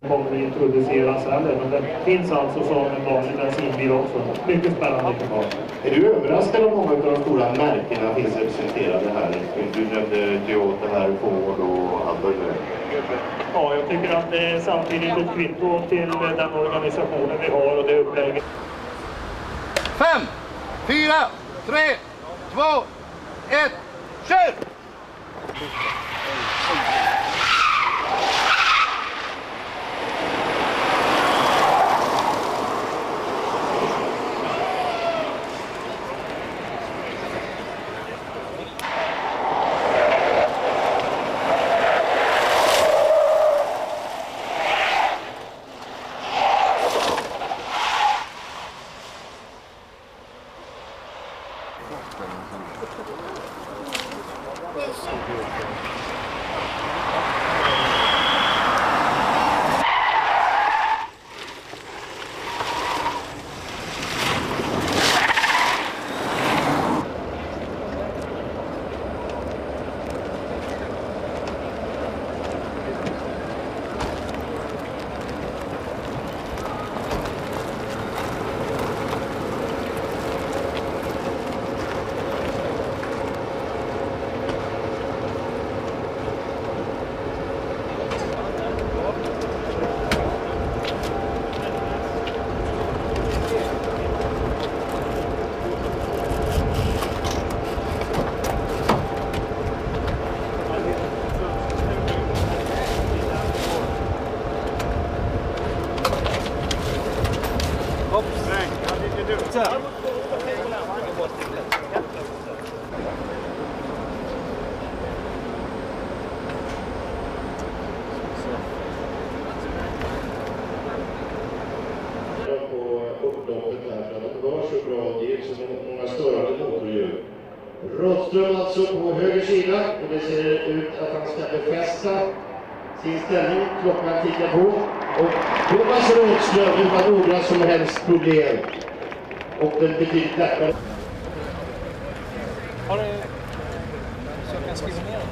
kommer introduceras heller, men det finns alltså som en vanlig bensinbil också. Mycket spännande ekipage. Är du överraskad om många av de stora märkena finns representerade här? Du nämnde Toyota här, Ford och andra. Ja, jag tycker att det är samtidigt ett kvitto till den organisationen vi har och det upplägget. 5, 4, 3, 2, 1, kör! Rådström alltså på höger sida och det ser ut att han ska befästa sin ställning. Klockan tickar på och Thomas Rådström utan några som helst problem. Och den betydligt lättare. Har du... Så jag kan skriva ner den?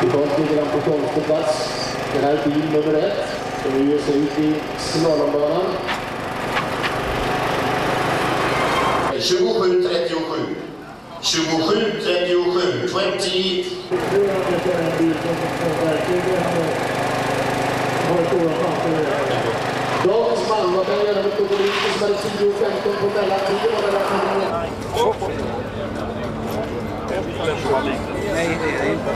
Idag ligger han på 12:e plats. Det här är bil nummer 1 som nu ger sig ut i slalombanan. 27:37. 27:37. 20. Dagens man var där redan med Göteborg som hade 10:15 på mellantiden och Nej, det är inte.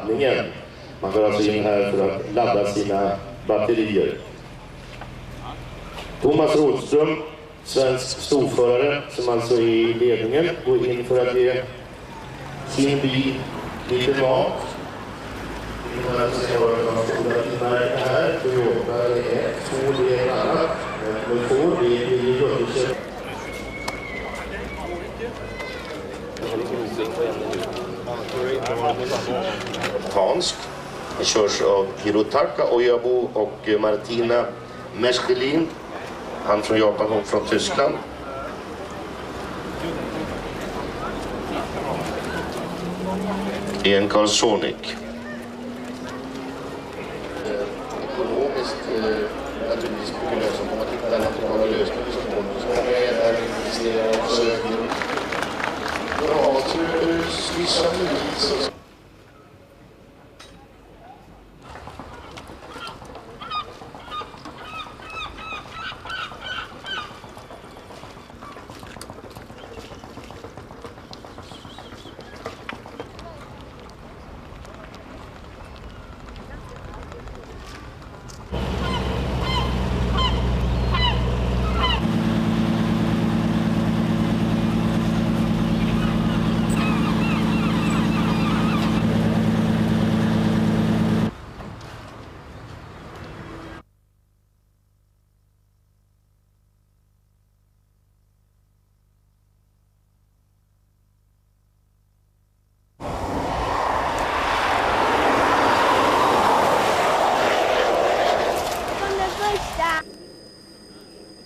laddningen. Man går alltså in här för att ladda sina batterier. Thomas Rådström, svensk storförare som alltså är i ledningen, går in för att ge sin bil lite mat. Vi kommer att se vad de stora tillmärken här. Toyota är ett, 2 det är ett annat. Men 2 det är Göteborg. Japansk. Det körs av Hirotaka Oyabo och Martina Meskelin. Han från Japan och från Tyskland. En Karlsonic. Ekonomiskt naturligtvis mycket lönsamt om man hittar en naturala lösning så många är där investerar och söker. Ja, svissa nyheter.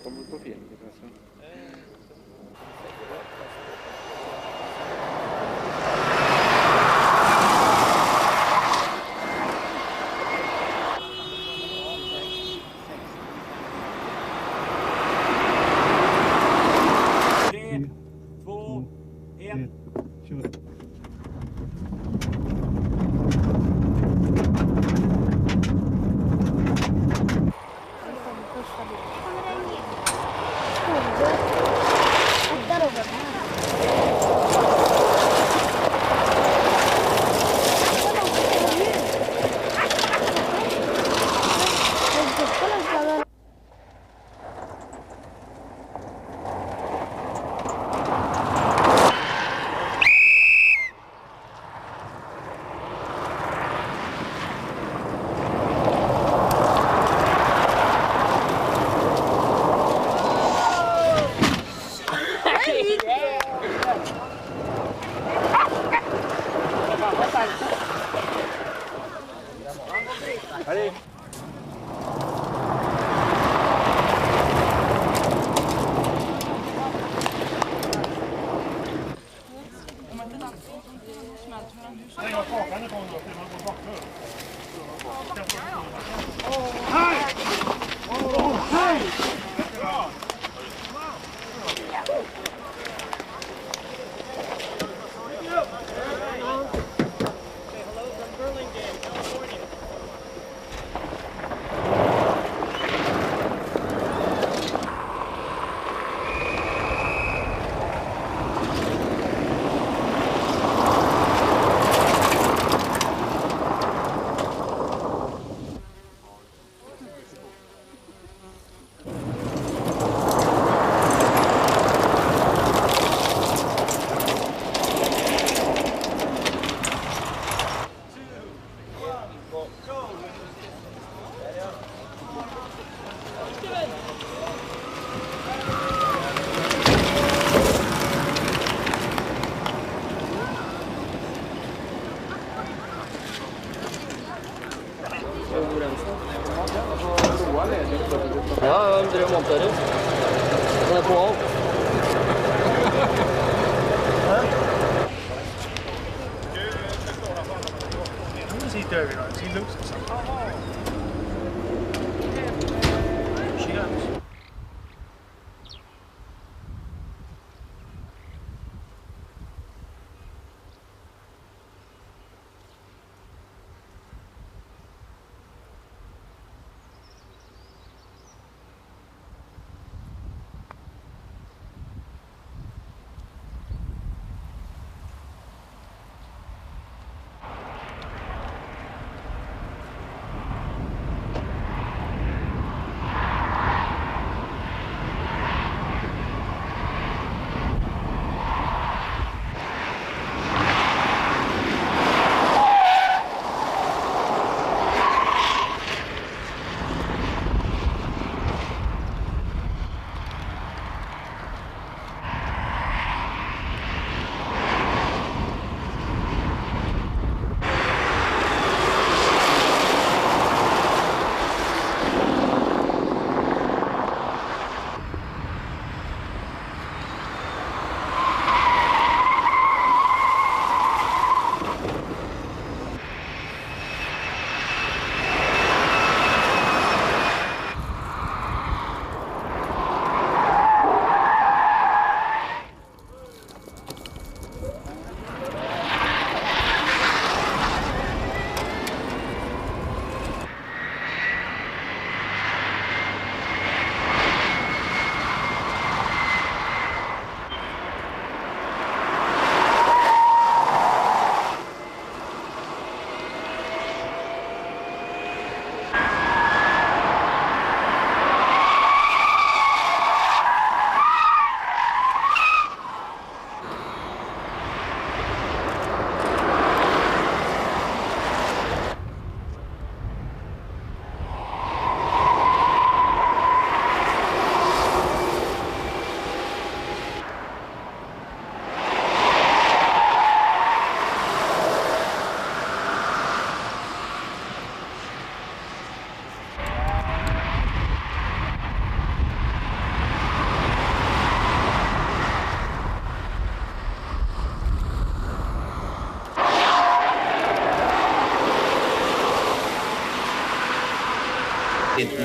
Kommer på film förresten. Ja, jag drev montare. Den är på av. Who's he doing? He looks at something. She goes.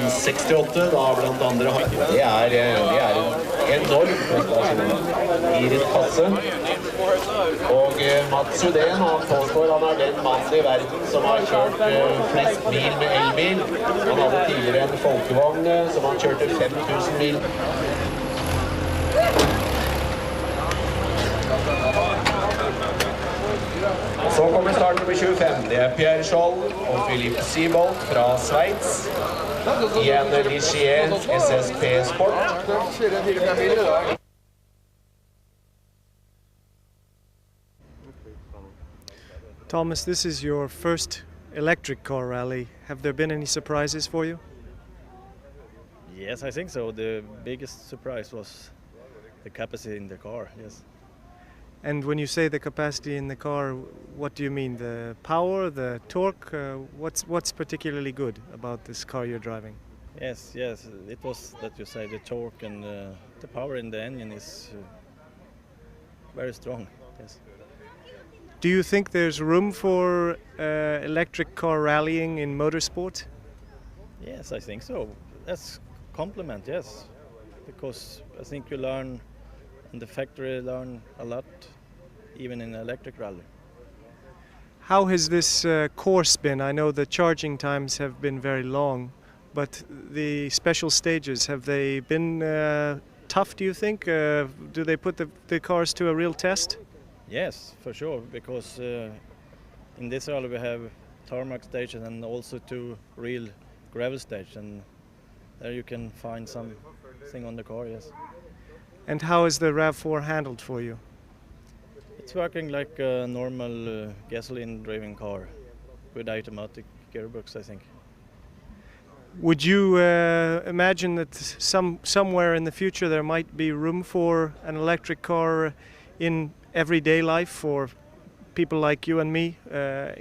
1,68, da blant andre. Det er en enorm prestasjon i din kasse. Og Mats Udén, han påstår han er den mannen i verden som har kjørt flest mil med elbil. Han hadde tidligere en folkevogn som han kjørte 5000 mil. Så kommer start nummer 25. Det er Pierre Scholl og Philippe Siebold fra Sveits i en Ligier SSP Sport. Thomas, this is your first electric car rally. Have there been any surprises for you? Yes, I think so. The biggest surprise was the capacity in the car, yes. And when you say the capacity in the car, what do you mean? The power, the torque? What's particularly good about this car you're driving? Yes, it was that you say the torque and the power in the engine is very strong, yes. Do you think there's room for electric car rallying in motorsport? Yes, I think so. That's compliment, yes. Because I think you learn, and the factory learn a lot, even in electric rally. How has this course been? I know the charging times have been very long, but the special stages, have they been tough, do you think? Do they put the cars to a real test? Yes, for sure, because in this rally we have tarmac stations and also 2 real gravel stations, and there you can find something on the car, yes. And how is the RAV4 handled for you? It's working like a normal gasoline-driven car with automatic gearbox, I think. Would you imagine that somewhere in the future there might be room for an electric car in everyday life for people like you and me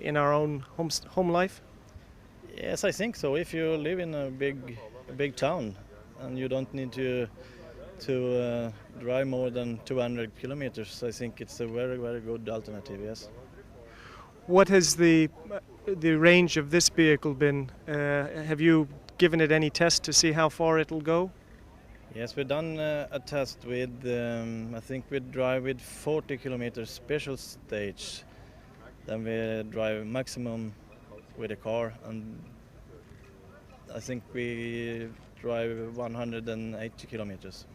in our own home life? Yes, I think so. If you live in a big town and you don't need to drive more than 200 kilometers, I think it's a very, very good alternative, yes. What has the range of this vehicle been? Have you given it any test to see how far it'll go? Yes, we've done a test with, I think we drive with 40 kilometers special stage. Then we drive maximum with a car, and I think we drive 180 kilometers.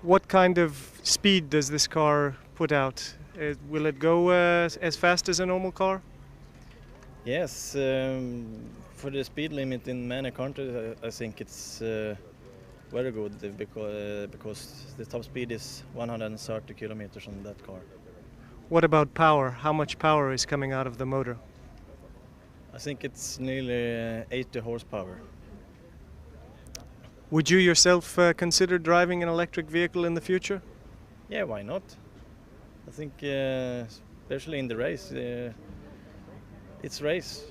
What kind of speed does this car put out? Will it go as fast as a normal car? Yes, for the speed limit in many countries, I think it's very good because the top speed is 130 kilometers on that car. What about power? How much power is coming out of the motor? I think it's nearly 80 horsepower. Would you yourself consider driving an electric vehicle in the future? Yeah, why not? I think especially in the race, it's race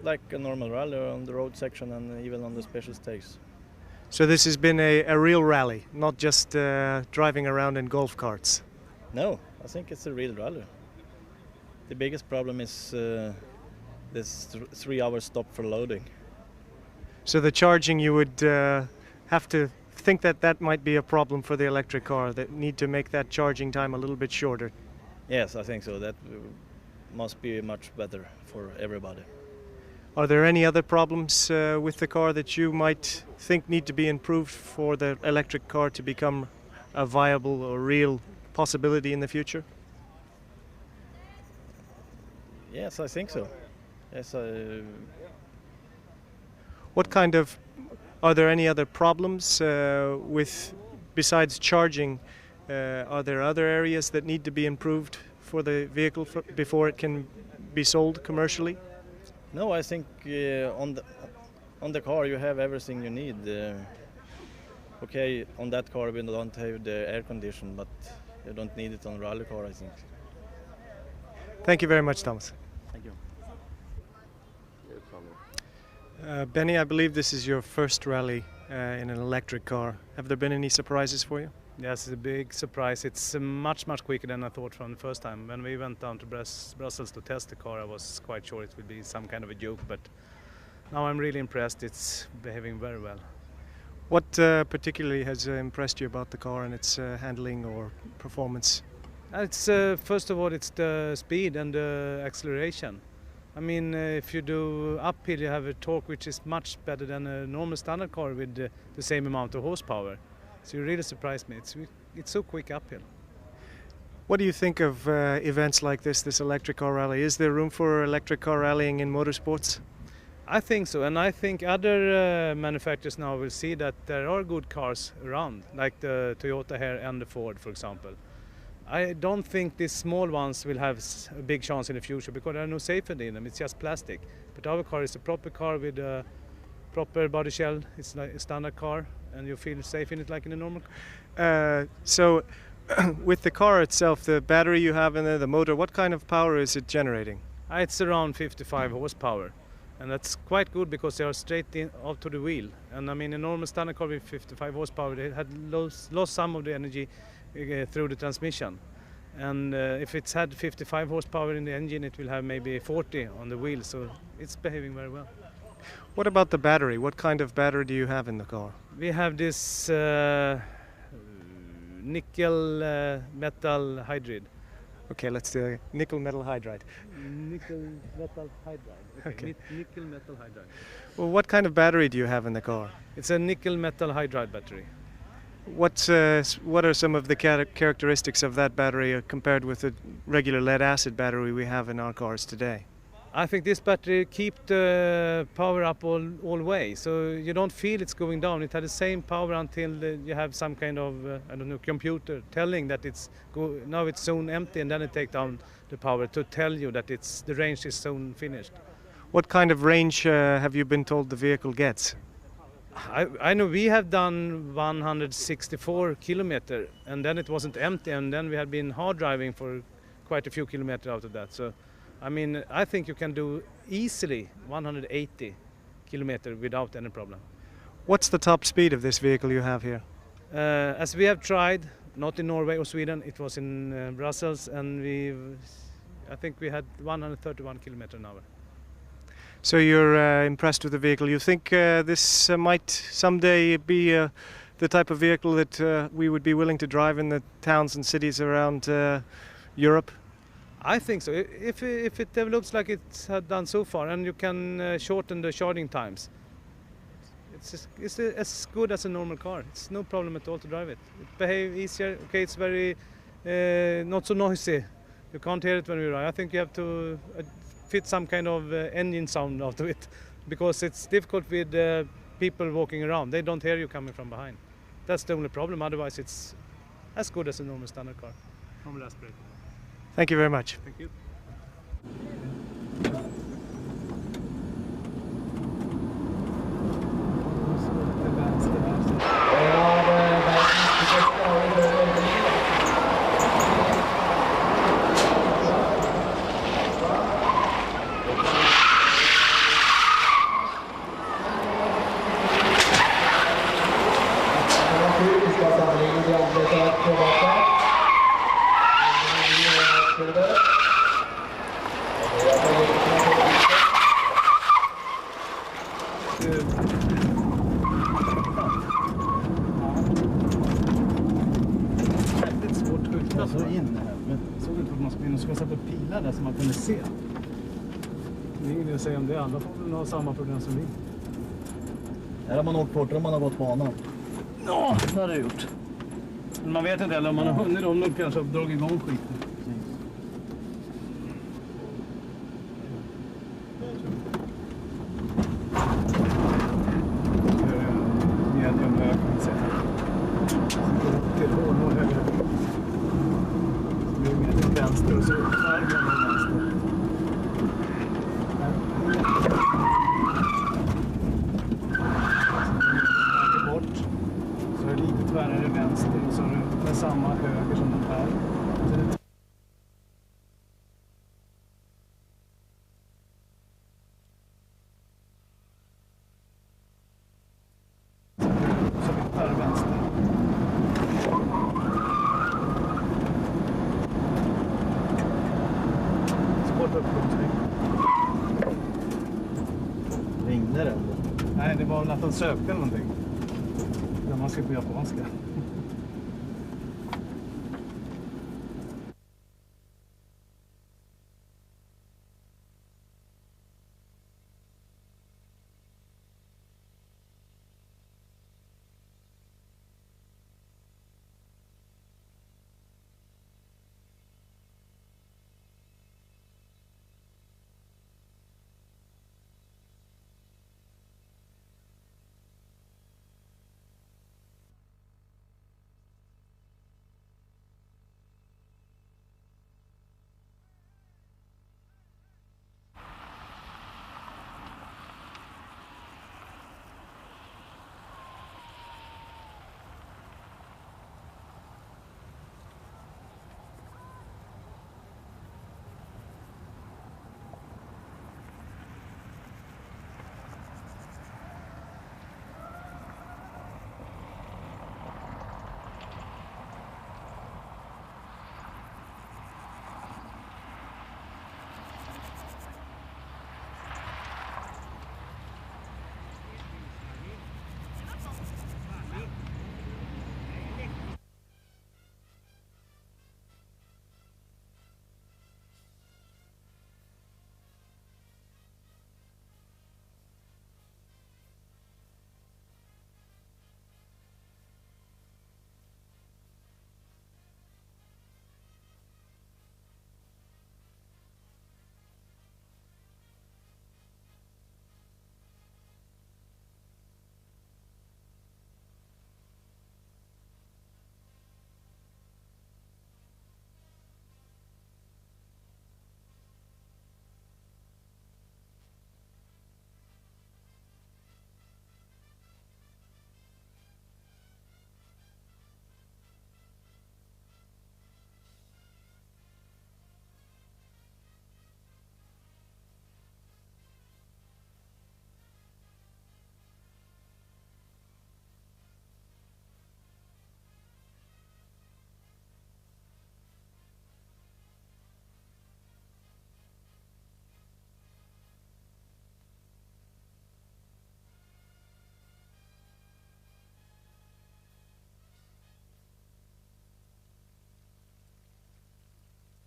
like a normal rally on the road section and even on the special stage. So this has been a real rally, not just driving around in golf carts? No, I think it's a real rally. The biggest problem is this 3-hour stop for loading. So the charging, you would have to think that might be a problem for the electric car, that need to make that charging time a little bit shorter. Yes, I think so. That must be much better for everybody. Are there any other problems with the car that you might think need to be improved for the electric car to become a viable or real possibility in the future? Yes, I think so. Yes. What kind of, are there any other problems with, besides charging, are there other areas that need to be improved for the vehicle before it can be sold commercially? No, I think on the car you have everything you need. Okay, on that car we don't have the air condition, but you don't need it on a rally car, I think. Thank you very much, Thomas. Thank you. Benny, I believe this is your first rally in an electric car. Have there been any surprises for you? Yes, it's a big surprise. It's much quicker than I thought from the first time. When we went down to Brussels to test the car, I was quite sure it would be some kind of a joke, but now I'm really impressed. It's behaving very well. What particularly has impressed you about the car and its handling or performance? It's first of all, it's the speed and the acceleration. I mean, if you do uphill, you have a torque which is much better than a normal standard car with the same amount of horsepower. So you really surprised me. It's so quick uphill. What do you think of events like this electric car rally? Is there room for electric car rallying in motorsports? I think so, and I think other manufacturers now will see that there are good cars around, like the Toyota here and the Ford, for example. I don't think these small ones will have a big chance in the future because there are no safety in them, it's just plastic. But our car is a proper car with a proper body shell, it's like a standard car, and you feel safe in it like in a normal car. So with the car itself, the battery you have in there, the motor, what kind of power is it generating? It's around 55 horsepower. And that's quite good because they are straight in off to the wheel. And I mean, a normal standard car with 55 horsepower, they had lost some of the energy through the transmission. And if it's had 55 horsepower in the engine, it will have maybe 40 on the wheel. So it's behaving very well. What about the battery? What kind of battery do you have in the car? We have this nickel metal hydride. Okay, let's do nickel metal hydride. Nickel metal hydride. Okay. Nickel metal hydride. Well, what kind of battery do you have in the car? It's a nickel metal hydride battery. What are some of the characteristics of that battery compared with the regular lead acid battery we have in our cars today? I think this battery keeps the power up all way, so you don't feel it's going down. It had the same power until you have some kind of I don't know, computer telling that now it's soon empty, and then it takes down the power to tell you that the range is soon finished. What kind of range have you been told the vehicle gets? I know we have done 164 kilometers, and then it wasn't empty, and then we had been hard driving for quite a few kilometers after that. So, I mean, I think you can do easily 180 kilometers without any problem. What's the top speed of this vehicle you have here? As we have tried, not in Norway or Sweden, it was in Brussels, and I think we had 131 kilometers an hour. So you're impressed with the vehicle. You think this might someday be the type of vehicle that we would be willing to drive in the towns and cities around Europe? I think so. If it develops like it's had done so far, and you can shorten the charging times, it's as good as a normal car. It's no problem at all to drive it. It behaves easier. Okay, it's very not so noisy. You can't hear it when we ride. I think you have to fit some kind of engine sound out of it, because it's difficult with people walking around. They don't hear you coming from behind. That's the only problem. Otherwise, it's as good as a normal standard car. Normal aspirator. Thank you very much. Thank you. Så in här, men såg inte att man ska sätta upp pilar där så man kunde se. Det är ingen idé att säga om det, andra får väl ha samma problem som vi. Här har man åkt fortare om man har gått banan. Ja, det har det gjort. Men man vet inte heller om man har hunnit om de kanske har dragit igång skiten. Vänster och så skärmen och vänster. Bort. Så är det lite tvärare vänster och så är det samma höger som den här. Så är det tvärare vänster. Ringde var väl att de sökte någonting. När man skulle på japanska.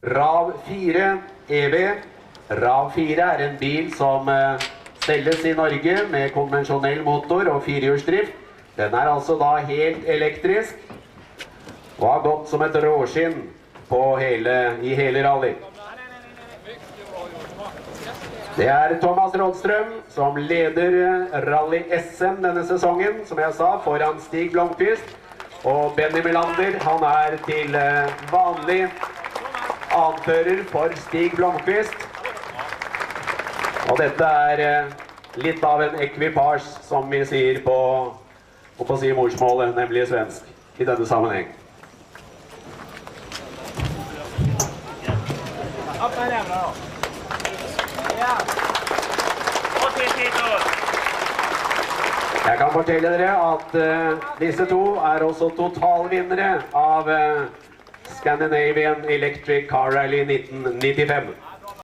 RAV 4 EV. RAV 4 er en bil som selges i Norge med konvensjonell motor og firehjulsdrift. Den er altså da helt elektrisk og har gått som et råskinn i hele rally. Det er Thomas Rådstrøm som leder Rally SM denne sesongen, som jeg sa, foran Stig Blomqvist. Og Benny Melander, han er til vanlig anfører for Stig Blomqvist. Og dette er litt av en ekvipasje, som vi sier på morsmålet, nemlig svensk, i denne sammenheng. Jeg kan fortelle dere at disse to er også totalvinnere av Scandinavian Electric Car Rally 1995.